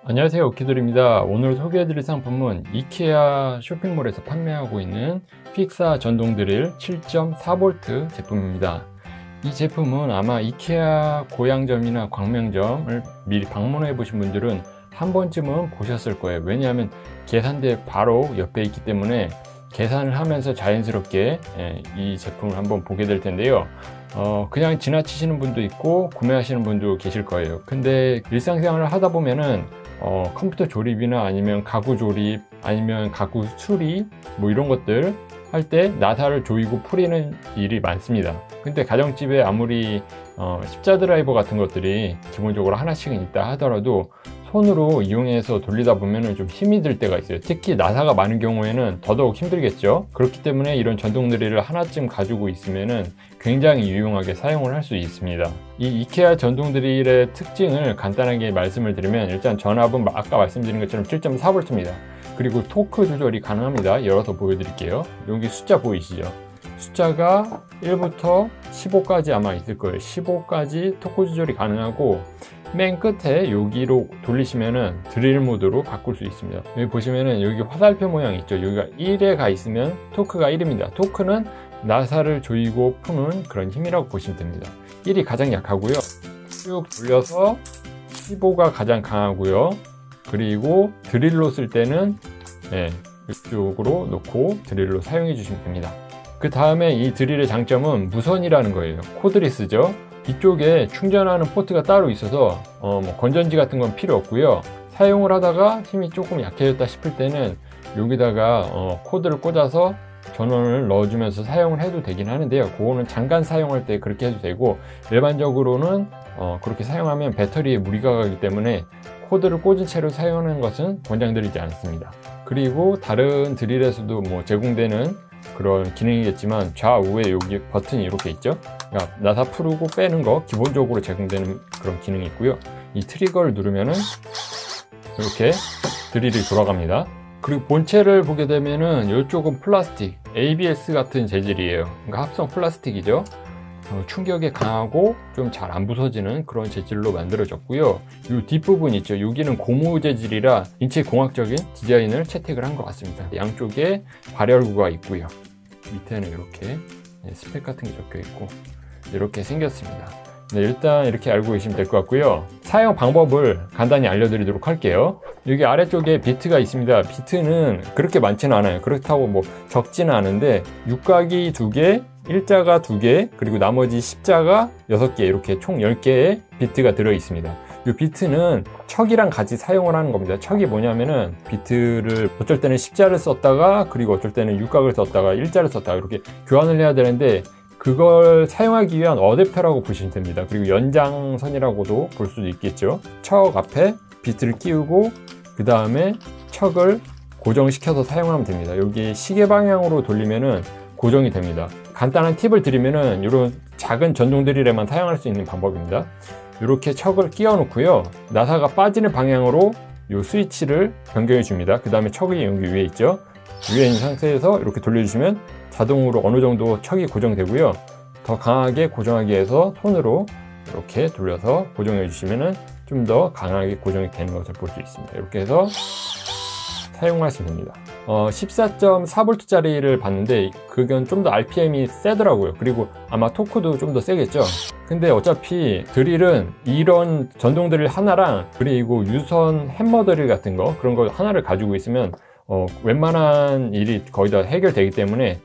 안녕하세요, 오키돌입니다. 오늘 소개해드릴 상품은 이케아 쇼핑몰에서 판매하고 있는 픽사 전동 드릴 7.4V 제품입니다. 이 제품은 아마 이케아 고양점이나 광명점을 미리 방문해 보신 분들은 한 번쯤은 보셨을 거예요. 왜냐하면 계산대 바로 옆에 있기 때문에 계산을 하면서 자연스럽게 이 제품을 한번 보게 될 텐데요. 그냥 지나치시는 분도 있고 구매하시는 분도 계실 거예요. 근데 일상생활을 하다 보면은 컴퓨터 조립이나 아니면 가구 조립 아니면 가구 수리 뭐 이런 것들 할 때 나사를 조이고 풀이는 일이 많습니다. 근데 가정집에 아무리 십자 드라이버 같은 것들이 기본적으로 하나씩은 있다 하더라도 손으로 이용해서 돌리다 보면 좀 힘이 들 때가 있어요. 특히 나사가 많은 경우에는 더더욱 힘들겠죠. 그렇기 때문에 이런 전동 드릴을 하나쯤 가지고 있으면 굉장히 유용하게 사용을 할 수 있습니다. 이 이케아 전동 드릴의 특징을 간단하게 말씀을 드리면, 일단 전압은 아까 말씀드린 것처럼 7.4V입니다. 그리고 토크 조절이 가능합니다. 열어서 보여드릴게요. 여기 숫자 보이시죠? 숫자가 1부터 15까지 아마 있을 거예요. 15까지 토크 조절이 가능하고, 맨 끝에 여기로 돌리시면은 드릴 모드로 바꿀 수 있습니다. 여기 보시면은 여기 화살표 모양 있죠? 여기가 1에 가 있으면 토크가 1입니다. 토크는 나사를 조이고 푸는 그런 힘이라고 보시면 됩니다. 1이 가장 약하고요. 쭉 돌려서 15가 가장 강하고요. 그리고 드릴로 쓸 때는 이쪽으로 놓고 드릴로 사용해 주시면 됩니다. 그 다음에 이 드릴의 장점은 무선이라는 거예요. 코드리스죠. 이쪽에 충전하는 포트가 따로 있어서 건전지 같은 건 필요 없고요. 사용을 하다가 힘이 조금 약해졌다 싶을 때는 여기다가 코드를 꽂아서 전원을 넣어주면서 사용을 해도 되긴 하는데요. 그거는 잠깐 사용할 때 그렇게 해도 되고, 일반적으로는 그렇게 사용하면 배터리에 무리가 가기 때문에 코드를 꽂은 채로 사용하는 것은 권장드리지 않습니다. 그리고 다른 드릴에서도 제공되는 그런 기능이겠지만, 좌우에 여기 버튼이 이렇게 있죠. 그러니까 나사 풀고 빼는 거 기본적으로 제공되는 그런 기능이 있고요. 이 트리거를 누르면은 이렇게 드릴이 돌아갑니다. 그리고 본체를 보게 되면은 이쪽은 플라스틱, ABS 같은 재질이에요. 그러니까 합성 플라스틱이죠. 충격에 강하고 좀 잘 안 부서지는 그런 재질로 만들어졌고요. 이 뒷부분 있죠. 여기는 고무 재질이라 인체공학적인 디자인을 채택을 한 것 같습니다. 양쪽에 발열구가 있고요. 밑에는 이렇게 스펙 같은 게 적혀 있고 이렇게 생겼습니다. 일단 이렇게 알고 계시면 될 것 같고요. 사용 방법을 간단히 알려드리도록 할게요. 여기 아래쪽에 비트가 있습니다. 비트는 그렇게 많지는 않아요. 그렇다고 적지는 않은데, 육각이 2개, 일자가 2개, 그리고 나머지 십자가 6개, 이렇게 총 10개의 비트가 들어 있습니다. 이 비트는 척이랑 같이 사용을 하는 겁니다. 척이 뭐냐면은, 비트를 어쩔 때는 십자를 썼다가, 그리고 어쩔 때는 육각을 썼다가 일자를 썼다가 이렇게 교환을 해야 되는데, 그걸 사용하기 위한 어댑터라고 보시면 됩니다. 그리고 연장선이라고도 볼 수도 있겠죠. 척 앞에 비트를 끼우고 그 다음에 척을 고정시켜서 사용하면 됩니다. 여기 시계 방향으로 돌리면은 고정이 됩니다. 간단한 팁을 드리면은 이런 작은 전동 드릴에만 사용할 수 있는 방법입니다. 이렇게 척을 끼워 놓고요. 나사가 빠지는 방향으로 이 스위치를 변경해 줍니다. 그 다음에 척이 여기 위에 있죠. 위에 있는 상태에서 이렇게 돌려주시면 자동으로 어느 정도 척이 고정되고요. 더 강하게 고정하기 위해서 손으로 이렇게 돌려서 고정해 주시면 좀 더 강하게 고정이 되는 것을 볼 수 있습니다. 이렇게 해서 사용하시면 됩니다. 14.4V짜리를 봤는데 그건 좀 더 RPM이 세더라고요. 그리고 아마 토크도 좀 더 세겠죠. 근데 어차피 드릴은 이런 전동 드릴 하나랑 그리고 유선 햄머 드릴 같은 거, 그런 거 하나를 가지고 있으면 웬만한 일이 거의 다 해결되기 때문에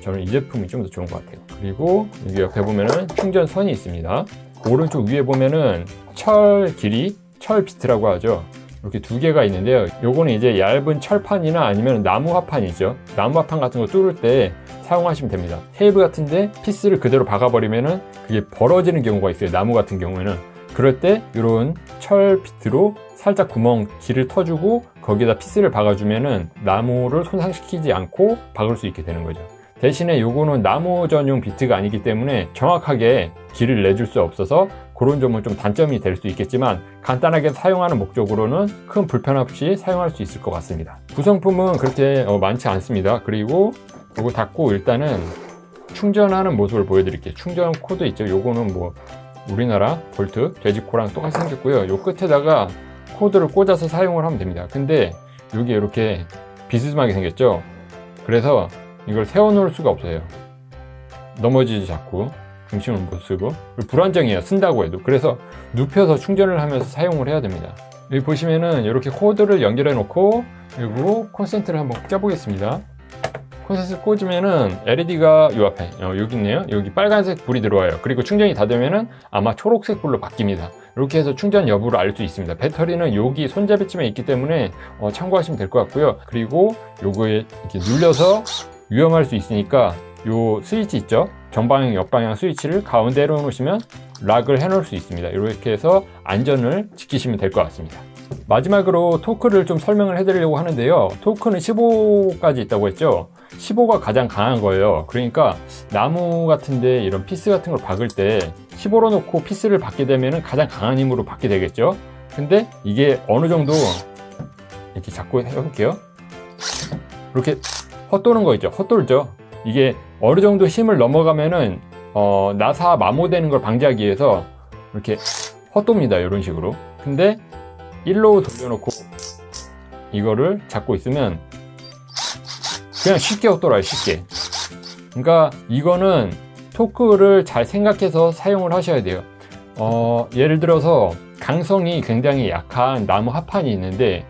저는 이 제품이 좀 더 좋은 것 같아요. 그리고 여기 옆에 보면은 충전선이 있습니다. 오른쪽 위에 보면은 철 길이, 철 비트라고 하죠. 이렇게 2개가 있는데요. 요거는 이제 얇은 철판이나 아니면 나무 화판이죠. 나무 화판 같은 거 뚫을 때 사용하시면 됩니다. 테이프 같은데 피스를 그대로 박아버리면은 그게 벌어지는 경우가 있어요. 나무 같은 경우에는. 그럴 때 이런 철 비트로 살짝 구멍, 길을 터주고 거기다 피스를 박아주면은 나무를 손상시키지 않고 박을 수 있게 되는 거죠. 대신에 요거는 나무 전용 비트가 아니기 때문에 정확하게 길을 내줄 수 없어서 그런 점은 좀 단점이 될 수 있겠지만, 간단하게 사용하는 목적으로는 큰 불편 없이 사용할 수 있을 것 같습니다. 구성품은 그렇게 많지 않습니다. 그리고 요거 닫고 일단은 충전하는 모습을 보여드릴게요. 충전 코드 있죠. 요거는 우리나라 볼트 돼지코랑 똑같이 생겼고요. 요 끝에다가 코드를 꽂아서 사용을 하면 됩니다. 근데 여기 이렇게 비스듬하게 생겼죠. 그래서 이걸 세워놓을 수가 없어요. 넘어지지 자꾸 중심을 못 쓰고 불안정해요, 쓴다고 해도. 그래서 눕혀서 충전을 하면서 사용을 해야 됩니다. 여기 보시면은 이렇게 코드를 연결해 놓고, 그리고 콘센트를 한번 껴보겠습니다. 콘센트 꽂으면은 LED가 요 앞에 여기 있네요. 여기 빨간색 불이 들어와요. 그리고 충전이 다 되면은 아마 초록색 불로 바뀝니다. 이렇게 해서 충전 여부를 알 수 있습니다. 배터리는 여기 손잡이쯤에 있기 때문에 참고하시면 될 것 같고요. 그리고 요거에 이렇게 눌려서 위험할 수 있으니까 요 스위치 있죠? 정방향, 역방향 스위치를 가운데로 놓으시면 락을 해 놓을 수 있습니다. 이렇게 해서 안전을 지키시면 될 것 같습니다. 마지막으로 토크를 좀 설명을 해드리려고 하는데요. 토크는 15까지 있다고 했죠. 15가 가장 강한 거예요. 그러니까 나무 같은데 이런 피스 같은 걸 박을 때 15로 놓고 피스를 박게 되면 가장 강한 힘으로 박게 되겠죠. 근데 이게 어느 정도 이렇게 잡고 해볼게요. 이렇게 헛도는 거 있죠. 헛돌죠. 이게 어느 정도 힘을 넘어가면은 나사 마모되는 걸 방지하기 위해서 이렇게 헛돕니다. 이런 식으로. 근데 1로 돌려놓고 이거를 잡고 있으면 그냥 쉽게 헛돌아요. 쉽게. 그러니까 이거는 토크를 잘 생각해서 사용을 하셔야 돼요. 예를 들어서 강성이 굉장히 약한 나무 합판이 있는데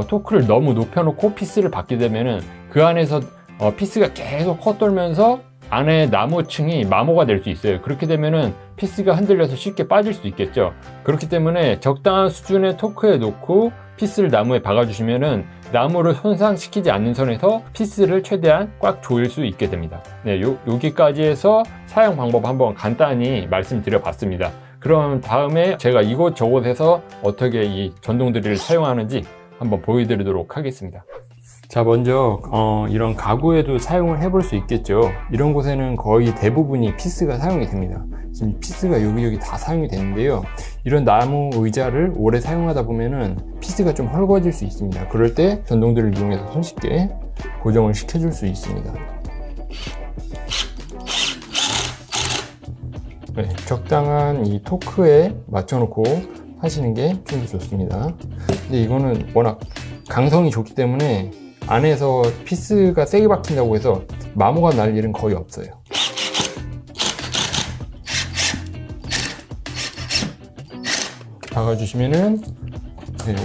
토크를 너무 높여놓고 피스를 받게 되면은 그 안에서 피스가 계속 헛돌면서 안에 나무층이 마모가 될 수 있어요. 그렇게 되면은 피스가 흔들려서 쉽게 빠질 수 있겠죠. 그렇기 때문에 적당한 수준의 토크에 놓고 피스를 나무에 박아주시면은 나무를 손상시키지 않는 선에서 피스를 최대한 꽉 조일 수 있게 됩니다. 네, 여기까지 해서 사용 방법 한번 간단히 말씀드려 봤습니다. 그럼 다음에 제가 이곳저곳에서 어떻게 이 전동 드릴을 사용하는지 한번 보여드리도록 하겠습니다. 자, 먼저 이런 가구에도 사용을 해볼 수 있겠죠. 이런 곳에는 거의 대부분이 피스가 사용이 됩니다. 지금 피스가 여기저기 다 사용이 되는데요. 이런 나무 의자를 오래 사용하다 보면은 피스가 좀 헐거워질 수 있습니다. 그럴 때 전동들을 이용해서 손쉽게 고정을 시켜줄 수 있습니다. 네, 적당한 이 토크에 맞춰놓고 하시는 게 좀 더 좋습니다. 근데 이거는 워낙 강성이 좋기 때문에 안에서 피스가 세게 박힌다고 해서 마모가 날 일은 거의 없어요. 박아주시면은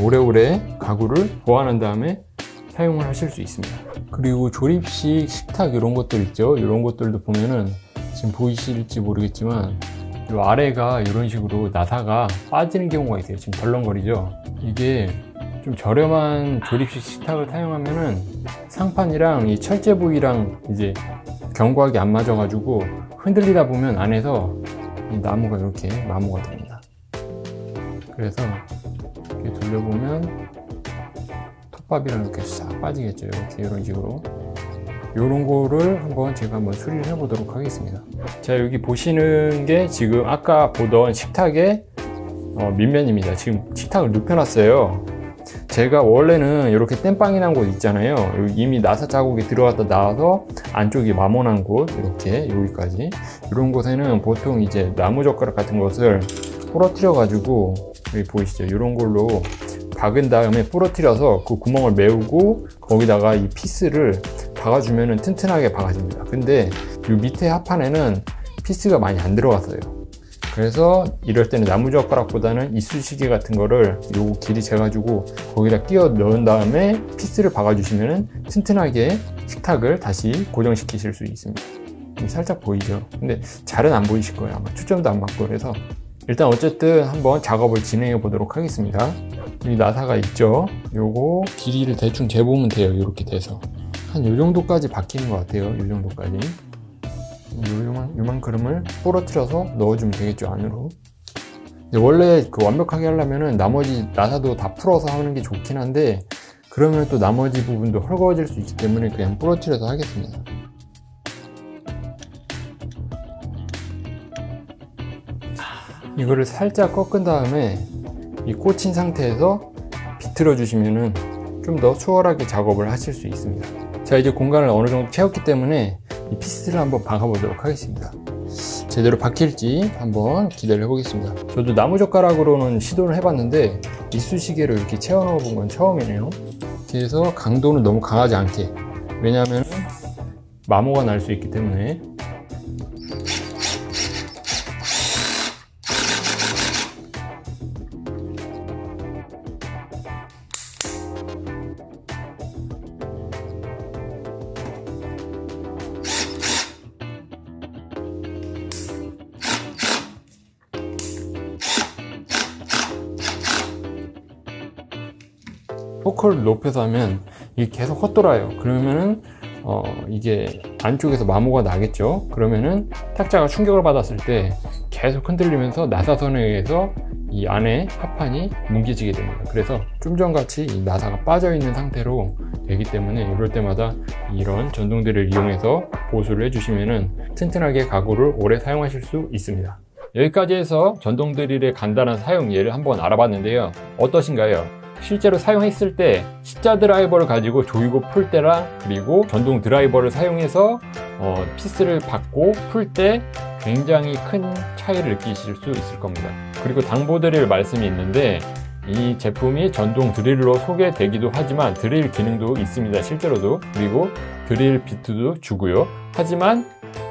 오래오래 가구를 보관한 다음에 사용을 하실 수 있습니다. 그리고 조립식 식탁 이런 것들 있죠. 이런 것들도 보면은 지금 보이실지 모르겠지만 이 아래가 이런 식으로 나사가 빠지는 경우가 있어요. 지금 덜렁거리죠. 이게 좀 저렴한 조립식 식탁을 사용하면은 상판이랑 이 철제 부위랑 이제 견고하게 안 맞아가지고 흔들리다 보면 안에서 이 나무가 이렇게 마모가 됩니다. 그래서 이렇게 돌려보면 톱밥이랑 이렇게 싹 빠지겠죠. 이렇게 이런 식으로. 이런 거를 제가 한번 수리를 해보도록 하겠습니다. 자, 여기 보시는 게 지금 아까 보던 식탁의 밑면입니다. 지금 식탁을 눕혀놨어요. 제가 원래는 이렇게 땜빵이 난 곳 있잖아요. 이미 나사 자국이 들어갔다 나와서 안쪽이 마모난 곳, 이렇게 여기까지. 이런 곳에는 보통 이제 나무젓가락 같은 것을 부러뜨려 가지고, 여기 보이시죠? 이런 걸로 박은 다음에 부러뜨려서 그 구멍을 메우고 거기다가 이 피스를 박아주면 튼튼하게 박아집니다. 근데 이 밑에 합판에는 피스가 많이 안 들어갔어요. 그래서 이럴 때는 나무젓가락보다는 이쑤시개 같은 거를 요 길이 재가지고 거기다 끼워 넣은 다음에 피스를 박아주시면 튼튼하게 식탁을 다시 고정시키실 수 있습니다. 살짝 보이죠? 근데 잘은 안 보이실 거예요. 아마 초점도 안 맞고. 그래서 일단 어쨌든 한번 작업을 진행해 보도록 하겠습니다. 이 나사가 있죠? 요거 길이를 대충 재보면 돼요. 이렇게 돼서 한 요 정도까지 박히는 것 같아요. 요 정도까지. 요만큼을 부러뜨려서 넣어주면 되겠죠, 안으로. 근데 원래 완벽하게 하려면은 나머지 나사도 다 풀어서 하는 게 좋긴 한데, 그러면 또 나머지 부분도 헐거워질 수 있기 때문에 그냥 부러뜨려서 하겠습니다. 이거를 살짝 꺾은 다음에 이 꽂힌 상태에서 비틀어 주시면은 좀 더 수월하게 작업을 하실 수 있습니다. 자, 이제 공간을 어느 정도 채웠기 때문에 이 피스를 한번 박아보도록 하겠습니다. 제대로 박힐지 한번 기대를 해보겠습니다. 저도 나무젓가락으로는 시도를 해봤는데 이쑤시개로 이렇게 채워 넣어 본 건 처음이네요. 그래서 강도는 너무 강하지 않게, 왜냐하면 마모가 날 수 있기 때문에. 토크를 높여서 하면 이게 계속 헛돌아요. 그러면은 이게 안쪽에서 마모가 나겠죠. 그러면은 탁자가 충격을 받았을 때 계속 흔들리면서 나사선에 의해서 이 안에 합판이 뭉개지게 됩니다. 그래서 좀 전같이 이 나사가 빠져 있는 상태로 되기 때문에 이럴 때마다 이런 전동들을 이용해서 보수를 해주시면은 튼튼하게 가구를 오래 사용하실 수 있습니다. 여기까지 해서 전동 드릴의 간단한 사용 예를 한번 알아봤는데요. 어떠신가요? 실제로 사용했을 때 십자 드라이버를 가지고 조이고 풀 때랑, 그리고 전동 드라이버를 사용해서 피스를 받고 풀 때 굉장히 큰 차이를 느끼실 수 있을 겁니다. 그리고 당부드릴 말씀이 있는데, 이 제품이 전동 드릴로 소개되기도 하지만 드릴 기능도 있습니다, 실제로도. 그리고 드릴 비트도 주고요. 하지만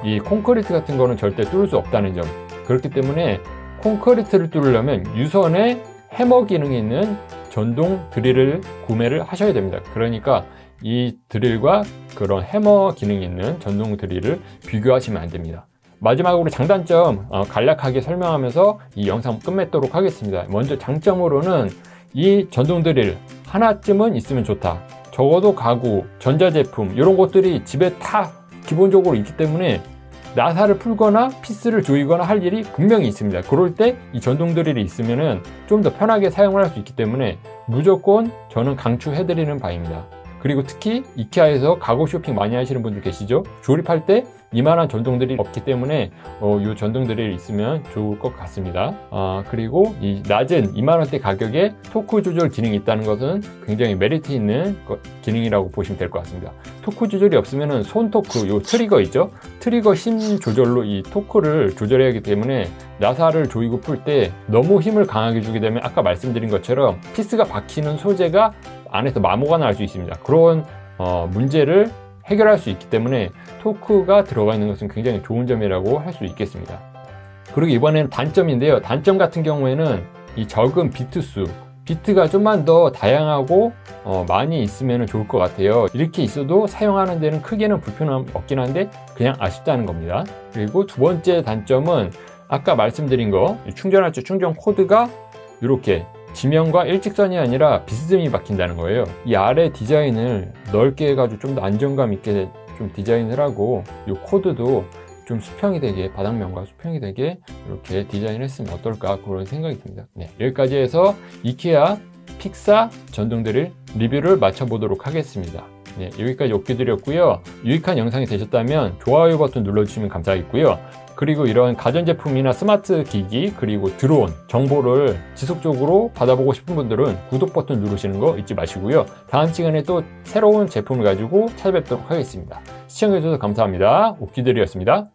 이 콘크리트 같은 거는 절대 뚫을 수 없다는 점. 그렇기 때문에 콘크리트를 뚫으려면 유선에 해머 기능이 있는 전동 드릴을 구매를 하셔야 됩니다. 그러니까 이 드릴과 그런 해머 기능이 있는 전동 드릴을 비교하시면 안 됩니다. 마지막으로 장단점 간략하게 설명하면서 이 영상 끝맺도록 하겠습니다. 먼저 장점으로는 이 전동 드릴 하나쯤은 있으면 좋다. 적어도 가구, 전자제품 이런 것들이 집에 다 기본적으로 있기 때문에 나사를 풀거나 피스를 조이거나 할 일이 분명히 있습니다. 그럴 때 이 전동 드릴이 있으면은 좀 더 편하게 사용을 할 수 있기 때문에 무조건 저는 강추해드리는 바입니다. 그리고 특히 이케아에서 가구 쇼핑 많이 하시는 분들 계시죠? 조립할 때 이만한 전동 드릴이 없기 때문에 이 전동 드릴이 있으면 좋을 것 같습니다. 그리고 이 낮은 2만원대 가격에 토크 조절 기능이 있다는 것은 굉장히 메리트 있는 기능이라고 보시면 될 것 같습니다. 토크 조절이 없으면 손 토크, 요 트리거 있죠? 트리거 힘 조절로 이 토크를 조절해야 하기 때문에 나사를 조이고 풀 때 너무 힘을 강하게 주게 되면 아까 말씀드린 것처럼 피스가 박히는 소재가 안에서 마모가 날 수 있습니다. 그런 문제를 해결할 수 있기 때문에 토크가 들어가 있는 것은 굉장히 좋은 점이라고 할 수 있겠습니다. 그리고 이번에는 단점인데요. 단점 같은 경우에는 이 적은 비트 수, 비트가 좀만 더 다양하고 많이 있으면 좋을 것 같아요. 이렇게 있어도 사용하는 데는 크게는 불편함 없긴 한데 그냥 아쉽다는 겁니다. 그리고 두 번째 단점은 아까 말씀드린 거, 충전할 때 충전 코드가 이렇게 지면과 일직선이 아니라 비스듬히 박힌다는 거예요. 이 아래 디자인을 넓게 해가지고 좀 더 안정감 있게 좀 디자인을 하고, 이 코드도 좀 수평이 되게, 바닥면과 수평이 되게 이렇게 디자인을 했으면 어떨까, 그런 생각이 듭니다. 네, 여기까지 해서 이케아 픽사 전동 드릴 리뷰를 마쳐보도록 하겠습니다. 네, 여기까지 업계드렸고요. 유익한 영상이 되셨다면 좋아요 버튼 눌러주시면 감사하겠고요. 그리고 이런 가전제품이나 스마트 기기, 그리고 드론 정보를 지속적으로 받아보고 싶은 분들은 구독 버튼 누르시는 거 잊지 마시고요. 다음 시간에 또 새로운 제품을 가지고 찾아뵙도록 하겠습니다. 시청해주셔서 감사합니다. 옥기들이었습니다.